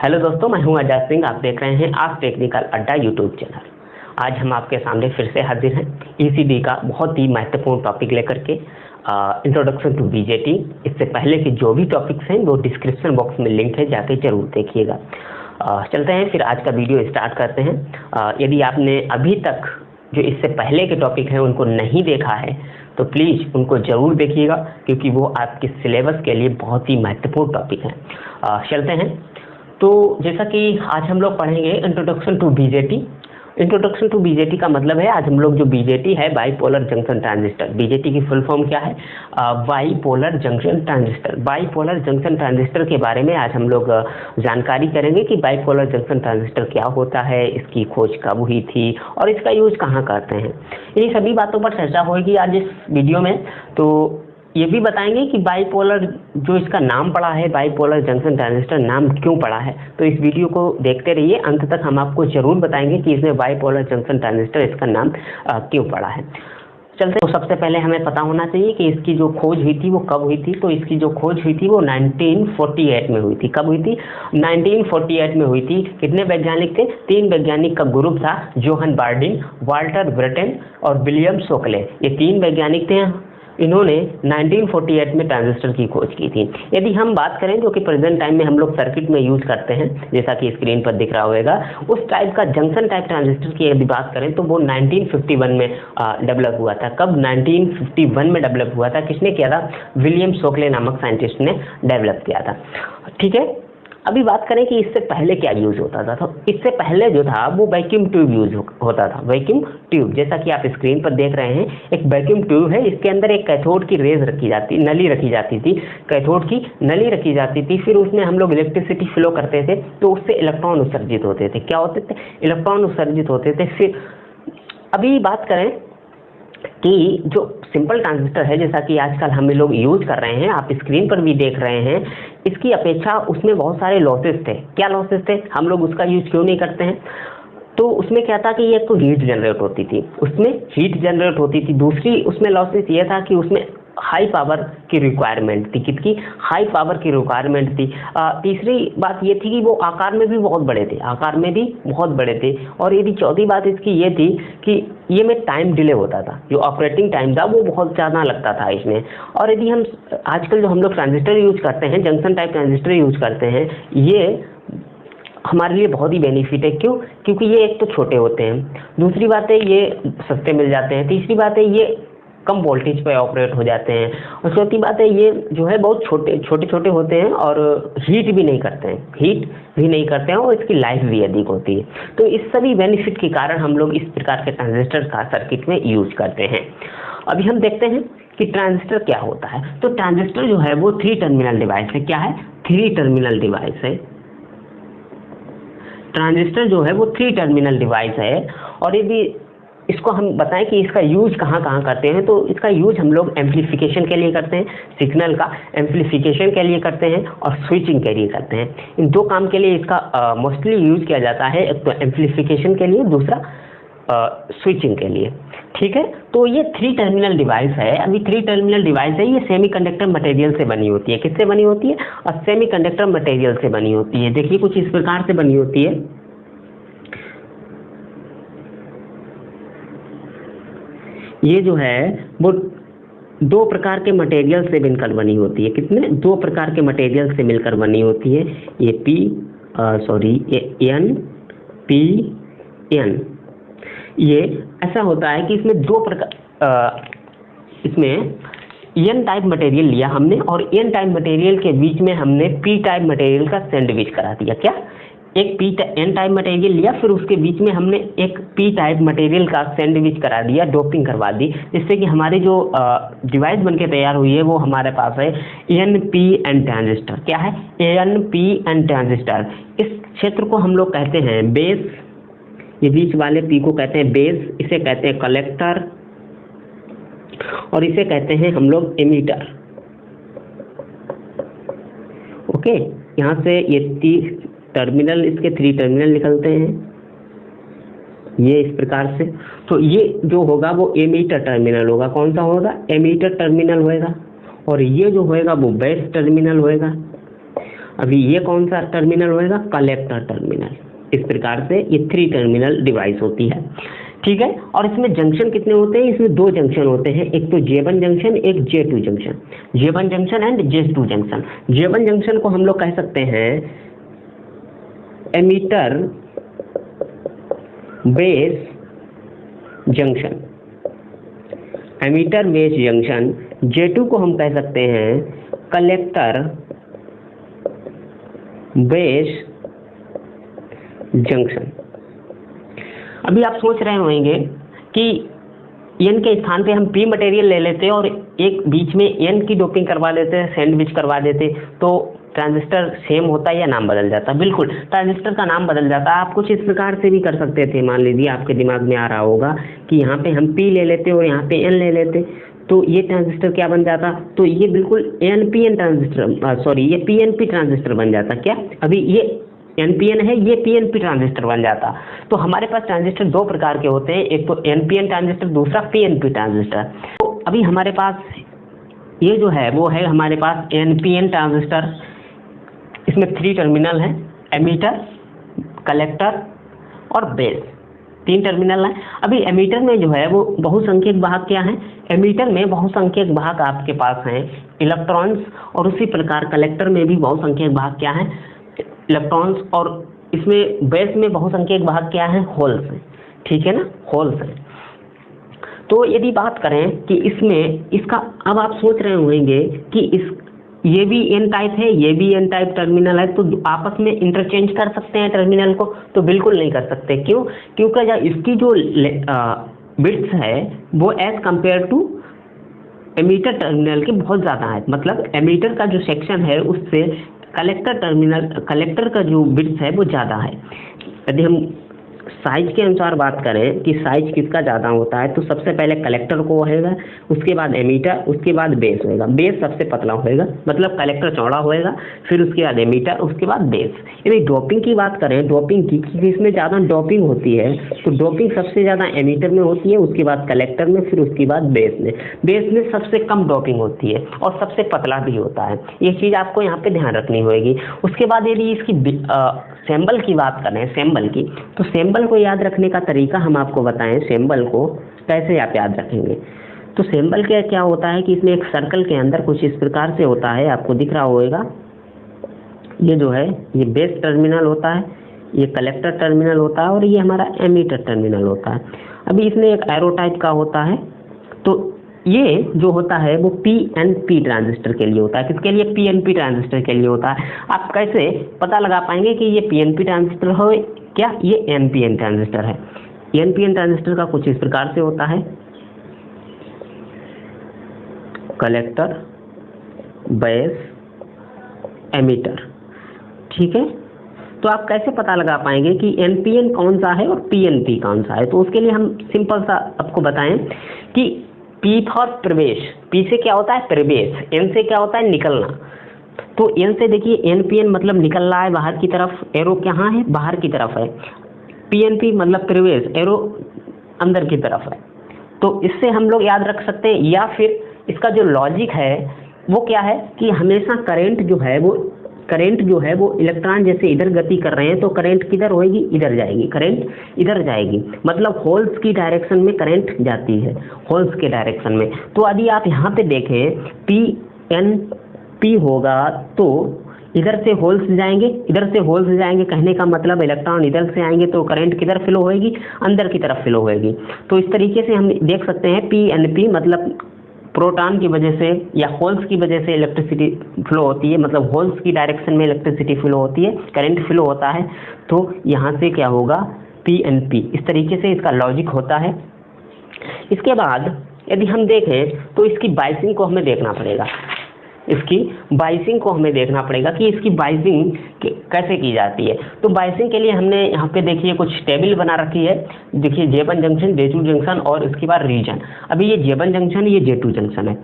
Hello दोस्तों, मैं हूं आजाद सिंह। आप देख रहे हैं आज टेक्निकल अड्डा यूट्यूब चैनल। आज हम आपके सामने फिर से हाजिर हैं ईसीडी का बहुत ही महत्वपूर्ण टॉपिक लेकर के, इंट्रोडक्शन टू बीजेटी। इससे पहले के जो भी टॉपिक्स हैं वो डिस्क्रिप्शन बॉक्स में लिंक है, जाके जरूर देखिएगा। चलते हैं फिर आज का वीडियो स्टार्ट करते हैं। यदि आपने अभी तक जो इससे पहले के टॉपिक हैं उनको नहीं देखा है तो प्लीज़ उनको ज़रूर देखिएगा, क्योंकि वो आपके सिलेबस के लिए बहुत ही महत्वपूर्ण टॉपिक हैं। चलते हैं। तो जैसा कि आज हम लोग पढ़ेंगे introduction to BJT. Introduction to BJT का मतलब है, आज हम लोग जो बीजेटी है बाईपोलर जंक्शन ट्रांजिस्टर, बीजेटी की फुल फॉर्म क्या है? Bipolar junction transistor. Bipolar junction transistor के बारे में आज हम लोग जानकारी करेंगे कि बाईपोलर जंक्शन ट्रांजिस्टर क्या होता है, इसकी खोज कब हुई थी और इसका यूज कहाँ करते हैं। इन्हीं सभी बातों पर चर्चा होगी आज इस वीडियो में। तो ये भी बताएंगे कि बाईपोलर जो इसका नाम पड़ा है, बाईपोलर जंक्शन ट्रांजिस्टर नाम क्यों पड़ा है। तो इस वीडियो को देखते रहिए, अंत तक हम आपको जरूर बताएंगे कि इसमें बाईपोलर जंक्शन ट्रांजिस्टर इसका नाम क्यों पड़ा है। चलते। तो सबसे पहले हमें पता होना चाहिए कि इसकी जो खोज हुई थी वो कब हुई थी। तो इसकी जो खोज हुई थी वो 1948 में हुई थी। कब हुई थी? 1948 में हुई थी। कितने वैज्ञानिक थे? 3 वैज्ञानिक का ग्रुप था, जोहन बार्डिन, वाल्टर ब्रेटेन और विलियम शोकले। ये 3 वैज्ञानिक थे। इन्होंने 1948 में ट्रांजिस्टर की खोज की थी। यदि हम बात करें जो कि प्रेजेंट टाइम में हम लोग सर्किट में यूज करते हैं, जैसा कि स्क्रीन पर दिख रहा होगा, उस टाइप का जंक्शन टाइप ट्रांजिस्टर की यदि बात करें तो वो 1951 में डेवलप हुआ था। कब? 1951 में डेवलप हुआ था। किसने किया था? विलियम शोकले नामक साइंटिस्ट ने डेवलप किया था। ठीक है। अभी बात करें कि इससे पहले क्या यूज होता था। तो इससे पहले जो था वो वैक्यूम ट्यूब यूज होता था। वैक्यूम ट्यूब, जैसा कि आप स्क्रीन पर देख रहे हैं, एक वैक्यूम ट्यूब है। इसके अंदर एक कैथोड की रेज रखी जाती, नली रखी जाती थी, कैथोड की नली रखी जाती थी। फिर उसमें हम लोग इलेक्ट्रिसिटी फ्लो करते थे, तो उससे इलेक्ट्रॉन उत्सर्जित होते थे। क्या होते थे? इलेक्ट्रॉन उत्सर्जित होते थे। फिर अभी बात करें कि जो सिंपल ट्रांजिस्टर है, जैसा कि आजकल हम लोग यूज कर रहे हैं, आप स्क्रीन पर भी देख रहे हैं, इसकी अपेक्षा उसमें बहुत सारे लॉसेस थे। क्या लॉसेस थे? हम लोग उसका यूज क्यों नहीं करते हैं? तो उसमें क्या था कि एक तो हीट जनरेट होती थी, उसमें हीट जनरेट होती थी। दूसरी उसमें लॉसेस ये था कि उसमें हाई पावर की रिक्वायरमेंट थी। कितनी हाई पावर की रिक्वायरमेंट थी? तीसरी बात ये थी कि वो आकार में भी बहुत बड़े थे, आकार में भी बहुत बड़े थे। और यदि चौथी बात इसकी ये थी कि ये में टाइम डिले होता था, जो ऑपरेटिंग टाइम था वो बहुत ज़्यादा लगता था इसमें। और यदि हम आजकल जो हम लोग ट्रांजिस्टर यूज करते हैं, जंक्शन टाइप ट्रांजिस्टर यूज करते हैं, ये हमारे लिए बहुत ही बेनिफिट है। क्यों? क्योंकि ये एक तो छोटे होते हैं, दूसरी बात है ये सस्ते मिल जाते हैं, तीसरी बात है ये कम वोल्टेज पे ऑपरेट हो जाते हैं, और चौथी बात है ये जो है बहुत छोटे होते हैं और हीट भी नहीं करते हैं, और इसकी लाइफ भी अधिक होती है। तो इस सभी बेनिफिट के कारण हम लोग इस प्रकार के ट्रांजिस्टर का सर्किट में यूज करते हैं। अभी हम देखते हैं कि ट्रांजिस्टर क्या होता है। तो ट्रांजिस्टर जो है वो 3 टर्मिनल डिवाइस है। क्या है? 3 टर्मिनल डिवाइस है। ट्रांजिस्टर जो है वो 3 टर्मिनल डिवाइस है। और यदि इसको हम बताएं कि इसका यूज कहाँ करते हैं, तो इसका यूज हम लोग एम्पलीफिकेशन के लिए करते हैं, सिग्नल का एम्पलीफिकेशन के लिए करते हैं और स्विचिंग के लिए करते हैं। इन 2 काम के लिए इसका मोस्टली यूज किया जाता है, एक तो एम्पलीफिकेशन के लिए, दूसरा स्विचिंग के लिए। ठीक है। तो ये 3 टर्मिनल डिवाइस है। अभी 3 टर्मिनल डिवाइस है, ये सेमीकंडक्टर मटेरियल से बनी होती है। किससे बनी होती है? और सेमीकंडक्टर मटेरियल से बनी होती है। देखिए कुछ इस प्रकार से बनी होती है। ये जो है वो 2 प्रकार के मटेरियल से मिलकर बनी होती है। कितने? 2 प्रकार के मटेरियल से मिलकर बनी होती है। ये NPN। ये ऐसा होता है कि इसमें 2 प्रकार, इसमें N टाइप मटेरियल लिया हमने और N टाइप मटेरियल के बीच में हमने P टाइप मटेरियल का सैंडविच करा दिया। क्या? एक N टाइप मटेरियल लिया, फिर उसके बीच में हमने एक P टाइप मटेरियल का सैंडविच करा दिया, डोपिंग करवा दी, जिससे कि हमारी जो डिवाइस बनके तैयार हुई है वो हमारे पास है NPN ट्रांजिस्टर। क्या है? NPN transistor. इस क्षेत्र को हम लोग कहते हैं बेस, ये बीच वाले P को कहते हैं बेस, इसे कहते हैं कलेक्टर और इसे कहते हैं हम लोग एमीटर। ओके। यहाँ से ये 3 टर्मिनल, इसके 3 टर्मिनल निकलते हैं, ये इस प्रकार से। तो ये जो होगा वो एमीटर टर्मिनल होगा। कौन सा होगा? एमीटर टर्मिनल होएगा। और ये जो होएगा वो बेस टर्मिनल होएगा। अभी ये कौन सा टर्मिनल होएगा? Collector terminal. इस प्रकार से ये 3 टर्मिनल डिवाइस होती है, ठीक है। और इसमें जंक्शन कितने होते हैं? इसमें 2 जंक्शन होते हैं, एक तो J1 जंक्शन, एक J2 junction. J1 junction and J2 junction. J1 junction को हम लोग कह सकते हैं emitter base junction, emitter base junction. J2 को हम कह सकते हैं कलेक्टर बेस जंक्शन। अभी आप सोच रहे होंगे कि N के स्थान पे हम P मटेरियल ले लेते और एक बीच में N की डोपिंग करवा देते हैं, सैंडविच करवा देते, तो ट्रांजिस्टर सेम होता है या नाम बदल जाता? बिल्कुल, ट्रांजिस्टर का नाम बदल जाता है। आप कुछ इस प्रकार से भी कर सकते थे। मान लीजिए आपके दिमाग में आ रहा होगा कि यहाँ पे हम P ले लेते और यहाँ पे N ले लेते, तो ये ट्रांजिस्टर क्या बन जाता? तो ये बिल्कुल NPN ट्रांजिस्टर, सॉरी ये PNP ट्रांजिस्टर बन जाता। क्या अभी ये NPN है, ये PNP ट्रांजिस्टर बन जाता। तो हमारे पास ट्रांजिस्टर 2 प्रकार के होते हैं, एक तो NPN ट्रांजिस्टर, दूसरा PNP ट्रांजिस्टर। तो अभी हमारे पास ये जो है वो है हमारे पास NPN ट्रांजिस्टर। इसमें 3 टर्मिनल है, एमीटर, कलेक्टर और बेस, 3 टर्मिनल है। अभी एमीटर में जो है वो बहुसंख्यक वाहक क्या है? एमीटर में बहुसंख्यक वाहक आपके पास हैं इलेक्ट्रॉन्स, और उसी प्रकार कलेक्टर में भी बहुसंख्यक वाहक क्या है? इलेक्ट्रॉन्स। और इसमें बेस में बहुसंख्यक वाहक क्या है? होल्स, ठीक है ना, होल्स है। तो यदि बात करें कि इसमें इसका, अब आप सोच रहे होंगे कि ये भी N टाइप है, ये भी N टाइप टर्मिनल है, तो आपस में इंटरचेंज कर सकते हैं टर्मिनल को? तो बिल्कुल नहीं कर सकते। क्यों? क्योंकि इसकी जो बिट्स है वो as compare to emitter terminal के बहुत ज़्यादा है। मतलब एमीटर का जो सेक्शन है उससे कलेक्टर का जो बिट्स है वो ज़्यादा है। यदि हम साइज के अनुसार बात करें कि साइज किसका ज़्यादा होता है, तो सबसे पहले कलेक्टर को होएगा, उसके बाद एमीटर, उसके बाद बेस होएगा। बेस सबसे पतला होएगा, मतलब कलेक्टर चौड़ा होएगा, फिर उसके बाद एमीटर, उसके बाद बेस। यदि डोपिंग की बात करें, डोपिंग की जिसमें ज़्यादा डोपिंग होती है, तो डोपिंग सबसे ज़्यादा एमीटर में होती है, उसके बाद कलेक्टर में, फिर उसके बाद बेस में। बेस में सबसे कम डोपिंग होती है और सबसे पतला भी होता है। ये चीज़ आपको यहाँ पे ध्यान रखनी होगी। उसके बाद यदि इसकी सैंबल की बात करें, सैंबल की, तो सैंबल को याद रखने का तरीका हम आपको बताएं। सैंबल को कैसे आप याद रखेंगे? तो सैंबल के क्या होता है कि इसमें एक सर्कल के अंदर कुछ इस प्रकार से होता है, आपको दिख रहा होगा। ये जो है ये बेस टर्मिनल होता है, ये कलेक्टर टर्मिनल होता है और ये हमारा एमीटर टर्मिनल होता है। अभी इसमें एक एरो टाइप का होता है, तो ये जो होता है वो PNP ट्रांजिस्टर के लिए होता है। किसके लिए? PNP ट्रांजिस्टर के लिए होता है। आप कैसे पता लगा पाएंगे कि ये PNP ट्रांजिस्टर हो क्या ये NPN ट्रांजिस्टर है? NPN ट्रांजिस्टर का कुछ इस प्रकार से होता है, कलेक्टर, बेस, एमीटर, ठीक है। तो आप कैसे पता लगा पाएंगे कि NPN कौन सा है और PNP कौन सा है? तो उसके लिए हम सिंपल सा आपको बताएं कि P फॉर प्रवेश, P से क्या होता है? प्रवेश, N से क्या होता है? निकलना। तो N से देखिए NPN मतलब निकल रहा है बाहर की तरफ, एरो कहाँ है? बाहर की तरफ है। PNP मतलब प्रवेश, एरो अंदर की तरफ है। तो इससे हम लोग याद रख सकते हैं, या फिर इसका जो लॉजिक है वो क्या है कि हमेशा करंट जो है वो इलेक्ट्रॉन जैसे इधर गति कर रहे हैं, तो करंट किधर होएगी? इधर जाएगी, करंट इधर जाएगी, मतलब होल्स की डायरेक्शन में करंट जाती है, होल्स के डायरेक्शन में। तो यदि आप यहाँ पे देखें PNP होगा तो इधर से होल्स जाएंगे, इधर से होल्स जाएंगे, कहने का मतलब इलेक्ट्रॉन इधर से आएंगे तो करंट किधर फ्लो होएगी? अंदर की तरफ फ्लो होएगी। तो इस तरीके से हम देख सकते हैं PNP मतलब प्रोटॉन की वजह से या होल्स की वजह से इलेक्ट्रिसिटी फ्लो होती है, मतलब होल्स की डायरेक्शन में इलेक्ट्रिसिटी फ्लो होती है, करंट फ्लो होता है। तो यहाँ से क्या होगा? PNP। इस तरीके से इसका लॉजिक होता है। इसके बाद यदि हम देखें तो इसकी बाइसिंग को हमें देखना पड़ेगा, कि इसकी बाइसिंग कैसे की जाती है। तो बाइसिंग के लिए हमने यहाँ पे देखिए कुछ टेबल बना रखी है। देखिए J1 जंक्शन, J2 जंक्शन और इसके बाद रीजन। अभी ये J1 जंक्शन, ये J2 जंक्शन है।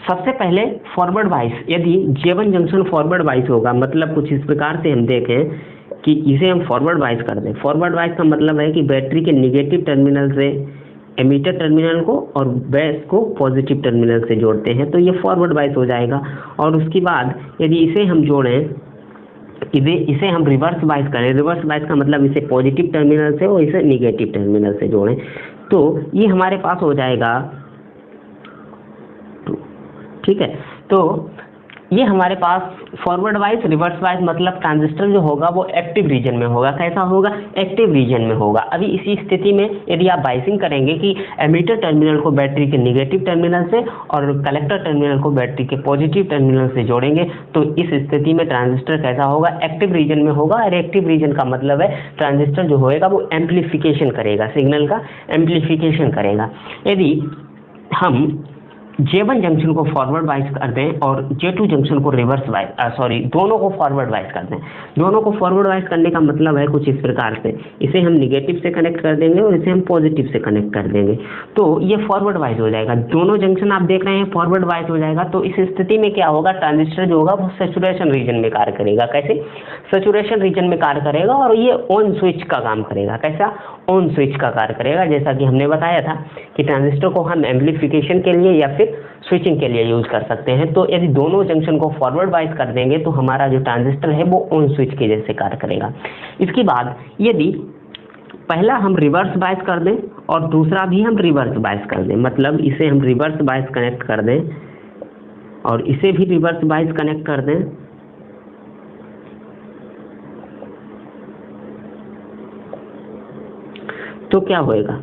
सबसे पहले फॉरवर्ड बाइस, यदि J1 जंक्शन फॉरवर्ड बाइस होगा, मतलब कुछ इस प्रकार से हम देखें कि इसे हम फॉरवर्ड बाइस कर दें। फॉरवर्ड बाइस का मतलब है कि बैटरी के निगेटिव टर्मिनल से एमीटर टर्मिनल को और बेस को पॉजिटिव टर्मिनल से जोड़ते हैं, तो ये फॉरवर्ड बायस हो जाएगा। और उसके बाद यदि इसे हम जोड़ें, इसे हम रिवर्स बायस करें, रिवर्स बायस का मतलब इसे पॉजिटिव टर्मिनल से और इसे निगेटिव टर्मिनल से जोड़ें, तो ये हमारे पास हो जाएगा, ठीक है। तो ये हमारे पास फॉरवर्ड वाइज, रिवर्स वाइज मतलब ट्रांजिस्टर जो होगा वो एक्टिव रीजन में होगा। कैसा होगा? एक्टिव रीजन में होगा। अभी इसी स्थिति में यदि आप बाइसिंग करेंगे कि एमीटर टर्मिनल को बैटरी के निगेटिव टर्मिनल से और कलेक्टर टर्मिनल को बैटरी के पॉजिटिव टर्मिनल से जोड़ेंगे, तो इस स्थिति में ट्रांजिस्टर कैसा होगा? एक्टिव रीजन में होगा। और एक्टिव रीजन का मतलब है ट्रांजिस्टर जो होएगा वो एम्प्लीफिकेशन करेगा, सिग्नल का एम्प्लीफिकेशन करेगा। यदि हम J1 जंक्शन को फॉरवर्ड वाइज कर दें और J2 जंक्शन को रिवर्स वाइज, दोनों को फॉरवर्ड वाइज कर दें। दोनों को फॉरवर्ड वाइज करने का मतलब है कुछ इस प्रकार से, इसे हम निगेटिव से कनेक्ट कर देंगे और इसे हम पॉजिटिव से कनेक्ट कर देंगे, तो ये फॉरवर्ड वाइज हो जाएगा। दोनों जंक्शन आप देख रहे हैं फॉरवर्ड वाइज हो जाएगा। तो इस स्थिति में क्या होगा? ट्रांजिस्टर जो होगा वो सैचुरेशन रीजन में कार्य करेगा। कैसे? सैचुरेशन रीजन में कार्य करेगा और ये ऑन स्विच का काम करेगा। कैसा? ऑन स्विच का कार्य करेगा। जैसा कि हमने बताया था कि ट्रांजिस्टर को हम एम्प्लीफिकेशन के लिए या फिर स्विचिंग के लिए यूज कर सकते हैं। तो यदि दोनों जंक्शन को फॉरवर्ड वाइज कर देंगे तो हमारा जो ट्रांजिस्टर है वो ऑन स्विच के जैसे कार्य करेगा। इसके बाद यदि पहला हम रिवर्स बायस कर दें और दूसरा भी हम रिवर्स बायस कर दें, मतलब इसे हम रिवर्स बायस कनेक्ट कर दें और इसे भी रिवर्स बायस कनेक्ट कर दें, तो क्या होएगा?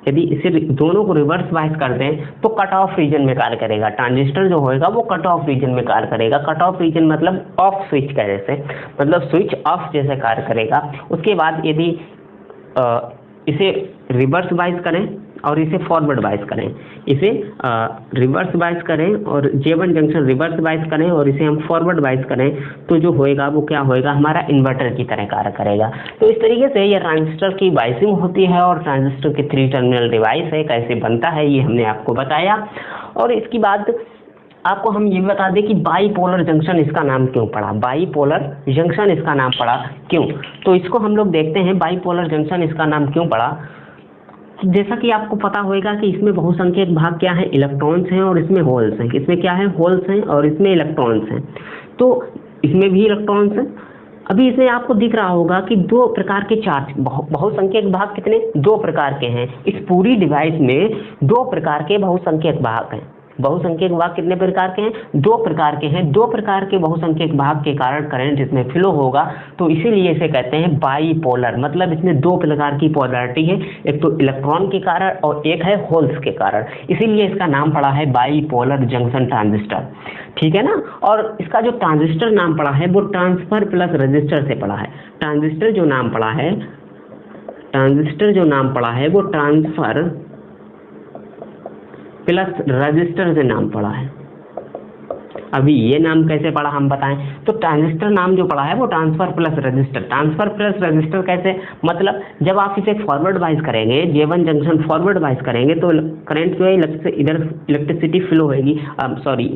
यदि इसे दोनों को रिवर्स बायस कर दें तो कट ऑफ रीजन में कार्य करेगा। ट्रांजिस्टर जो होएगा वो कट ऑफ रीजन में कार्य करेगा। कट ऑफ रीजन मतलब ऑफ स्विच का जैसे, मतलब स्विच ऑफ जैसे कार्य करेगा। उसके बाद यदि इसे रिवर्स बायस करें और इसे फॉरवर्ड बायस करें, इसे रिवर्स बायस करें और J1 जंक्शन रिवर्स बायस करें और इसे हम फॉरवर्ड बायस करें, तो जो होएगा वो क्या होएगा? हमारा इन्वर्टर की तरह कार्य करेगा। तो इस तरीके से ये ट्रांजिस्टर की बायसिंग होती है और ट्रांजिस्टर के 3 टर्मिनल डिवाइस है, कैसे बनता है ये हमने आपको बताया। और इसकी बाद आपको हम ये बता दें कि बाईपोलर जंक्शन इसका नाम क्यों पड़ा? बाईपोलर जंक्शन इसका नाम पड़ा क्यों? तो इसको हम लोग देखते हैं बाईपोलर जंक्शन इसका नाम क्यों पड़ा। जैसा कि आपको पता होगा कि इसमें बहुसंख्यक भाग क्या है? इलेक्ट्रॉन्स हैं और इसमें होल्स हैं। इसमें क्या है? होल्स हैं और इसमें इलेक्ट्रॉन्स हैं। तो इसमें भी इलेक्ट्रॉन्स हैं। अभी इसमें आपको दिख रहा होगा कि 2 प्रकार के चार्ज, बहुसंख्यक भाग कितने? 2 प्रकार के हैं। इस पूरी डिवाइस में 2 प्रकार के बहुसंख्यक भाग हैं। बहुसंख्यक भाग कितने प्रकार के हैं? 2 प्रकार के हैं। 2 प्रकार के बहुसंख्यक भाग के कारण करंट इसमें फ्लो होगा, तो इसीलिए इसे कहते हैं बाईपोलर। मतलब इसमें 2 प्रकार की पोलैरिटी है, एक तो इलेक्ट्रॉन के कारण और एक है होल्स के कारण, इसीलिए इसका नाम पड़ा है बाईपोलर जंक्शन ट्रांजिस्टर। ठीक है ना? और इसका जो ट्रांजिस्टर नाम पड़ा है वो ट्रांसफर प्लस रजिस्टर से पड़ा है। ट्रांजिस्टर जो नाम पड़ा है वो ट्रांसफर प्लस रजिस्टर से नाम पड़ा है। अभी ये नाम कैसे पड़ा हम बताएं। तो ट्रांजिस्टर नाम जो पड़ा है वो transfer plus register. Transfer plus register कैसे? मतलब जब आप इसे फॉरवर्ड बायस करेंगे, J1 जंक्शन फॉरवर्ड बायस करेंगे तो करंट जो है इधर इलेक्ट्रिसिटी फ्लो होगी,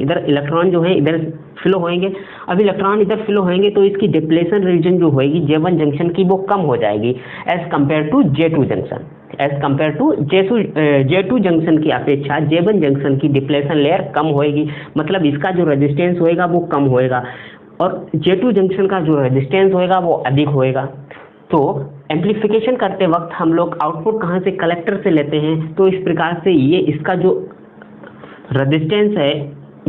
इधर इलेक्ट्रॉन जो है इधर फ्लो होंगे। अब इलेक्ट्रॉन इधर फ्लो होंगे तो इसकी डिप्लेशन रीजन जो होगी J1 जंक्शन की वो कम हो जाएगी as compare to J2 junction. As compare to J2 junction की अपेक्षा J1 जंक्शन की डिप्लेशन लेयर कम होएगी, मतलब इसका जो रेजिस्टेंस होएगा वो कम होएगा और J2 जंक्शन का जो रेजिस्टेंस होएगा वो अधिक होएगा। तो एम्प्लीफिकेशन करते वक्त हम लोग आउटपुट कहाँ से? कलेक्टर से लेते हैं। तो इस प्रकार से ये इसका जो रेजिस्टेंस है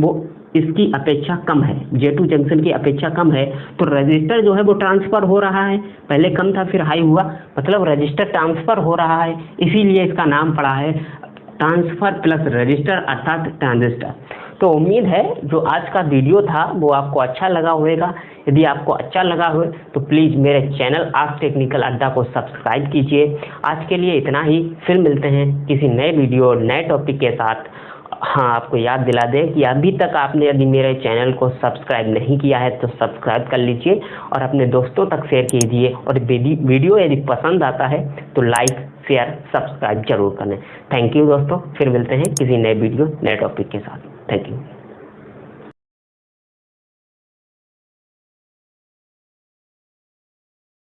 वो इसकी अपेक्षा कम है, J2 जंक्शन की अपेक्षा कम है। तो रजिस्टर जो है वो ट्रांसफर हो रहा है, पहले कम था फिर हाई हुआ, मतलब रजिस्टर ट्रांसफर हो रहा है, इसीलिए इसका नाम पड़ा है ट्रांसफर प्लस रजिस्टर अर्थात ट्रांजिस्टर। तो उम्मीद है जो आज का वीडियो था वो आपको अच्छा लगा होगा। यदि आपको अच्छा लगा हो तो प्लीज़ मेरे चैनल आज टेक्निकल अड्डा को सब्सक्राइब कीजिए। आज के लिए इतना ही, फिर मिलते हैं किसी नए वीडियो नए टॉपिक के साथ। हाँ, आपको याद दिला दें कि अभी तक आपने यदि मेरे चैनल को सब्सक्राइब नहीं किया है तो सब्सक्राइब कर लीजिए और अपने दोस्तों तक शेयर कीजिए। और वीडियो यदि पसंद आता है तो लाइक शेयर सब्सक्राइब जरूर करें। थैंक यू दोस्तों, फिर मिलते हैं किसी नए वीडियो नए टॉपिक के साथ। Thank you.